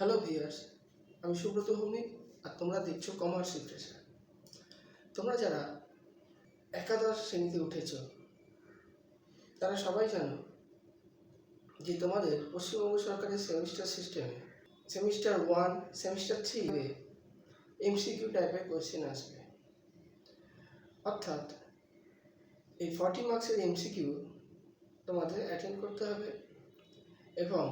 Hello viewers, আমি সুব্রত ভৌমিক আর তোমরা দেখছো কমার্স লিটারেচার। তোমরা যারা একাদশ শ্রেণীতে উঠেছ তারা সবাই জানো যে তোমাদের পশ্চিমবঙ্গ সরকারের সেমিস্টার সিস্টেমে সেমিস্টার 1, সেমিস্টার 3 এমসিকিউ টাইপের কোয়েশ্চেন আসবে। অর্থাৎ এই 40 মার্কসের এমসিকিউ তোমাদের অ্যাটেন্ড করতে হবে এবং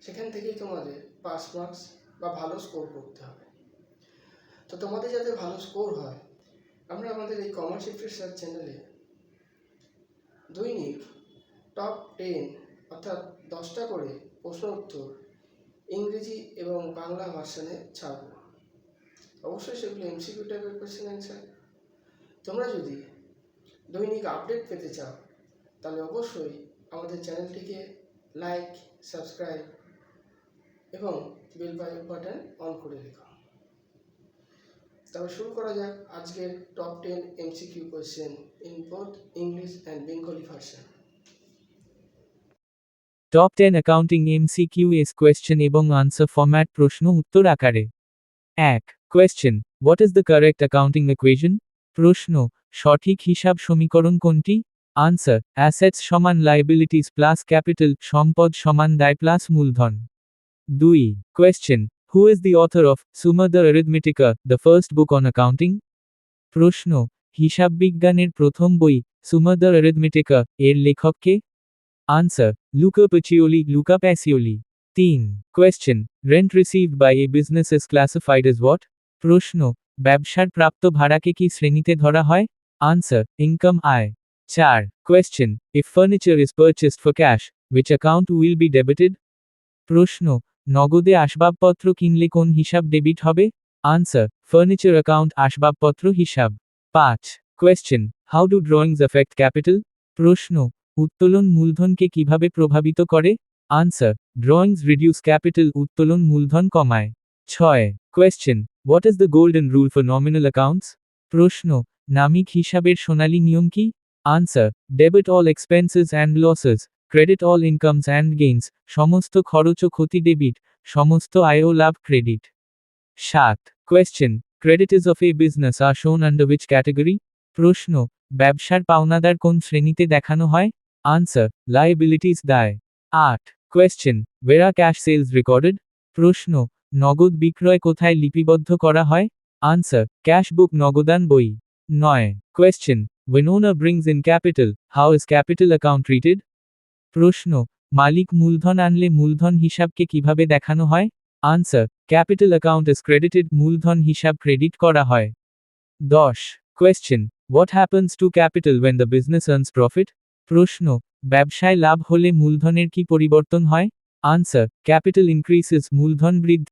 সেখান থেকেই তোমাদের পাস মার্কস বা ভালো স্কোর করতে হবে। তো তোমাদের যাতে ভালো স্কোর হয়, আমরা আমাদের এই কমার্স লিটারেচার চ্যানেলে দৈনিক টপ 10 অর্থাৎ 10টা করে প্রশ্ন উত্তর ইংরেজি এবং বাংলা ভার্সনে ছাড়ব। অবশ্যই সেগুলো এমসিকিউ টাইপের কোয়েশ্চেন অ্যান্সার। তোমরা যদি দৈনিক আপডেট পেতে চাও তাহলে অবশ্যই আমাদের চ্যানেলটিকে লাইক, সাবস্ক্রাইব এবং বেল বাটন অন করে রেখো। তবে শুরু করা যাক আজকের top 10 MCQ question in both English and Bengali version. Top 10 accounting MCQs question এবং আনসার ফরম্যাট প্রশ্ন উত্তর আকারে। 1. Question, what is the correct accounting equation? প্রশ্ন, সঠিক হিসাব সমীকরণ কোনটি? আনসার, অ্যাসেটস সমান লায়াবিলিটিস প্লাস ক্যাপিটাল, সম্পদ সমান দায় প্লাস মূলধন। 2. Question, who is the author of Suma the arithmetica, the first book on accounting? প্রশ্ন, হিসাব বিজ্ঞানের প্রথম বই সুমা দ্য অ্যারিথমেটিকা এর লেখক কে? Answer, Luca Pacioli. 3. Question, rent received by a business is classified as what? প্রশ্ন, ব্যবসার প্রাপ্ত ভাড়াকে কি শ্রেণীতে ধরা হয়? Answer, income আয়। 4. Question, if furniture is purchased for cash, which account will be debited? প্রশ্ন, নগদে আসবাবপত্র কিনলে কোন হিসাব ডেবিট হবে? Answer, furniture account আসবাবপত্র হিসাব। 5. Question, how do drawings affect capital? প্রশ্ন, উত্তোলন মূলধনকে কিভাবে প্রভাবিত করে? আনসার, ড্রয়িংস রিডিউস ক্যাপিটাল, উত্তোলন মূলধন কমায়। 6. Question, what is the golden rule for nominal accounts? প্রশ্ন, নামিক হিসাবের সোনালী নিয়ম কি? Answer, debit all expenses and losses, credit all incomes and gains, সমস্ত খরচ ও ক্ষতি ডেবিট, সমস্ত আয় ও লাভ credit. 7. Question, creditors of a business are shown under which category? প্রশ্ন, ব্যবসার পাওনাদার কোন শ্রেণীতে দেখানো হয়? আনসার, লায়াবিলিটিস দায়। 8. কোয়েশ্চেন, ওয়ের আর ক্যাশ সেলস রেকর্ডেড? প্রশ্ন, নগদ বিক্রয় কোথায় লিপিবদ্ধ করা হয়? আনসার, ক্যাশ বুক, নগদান বই। 9. Question, when owner brings in capital, how is capital account treated? প্রশ্ন, মালিক মূলধন আনলে মূলধন হিসাবকে কিভাবে দেখানো হয়? Answer, capital account is credited, মূলধন হিসাব ক্রেডিট করা হয়। 10. Question, what happens to capital when the business earns profit? প্রশ্ন, ব্যবসায় লাভ হলে মূলধনের কি পরিবর্তন হয়? আনসার, ক্যাপিটাল ইনক্রিসেস, মূলধন বৃদ্ধি।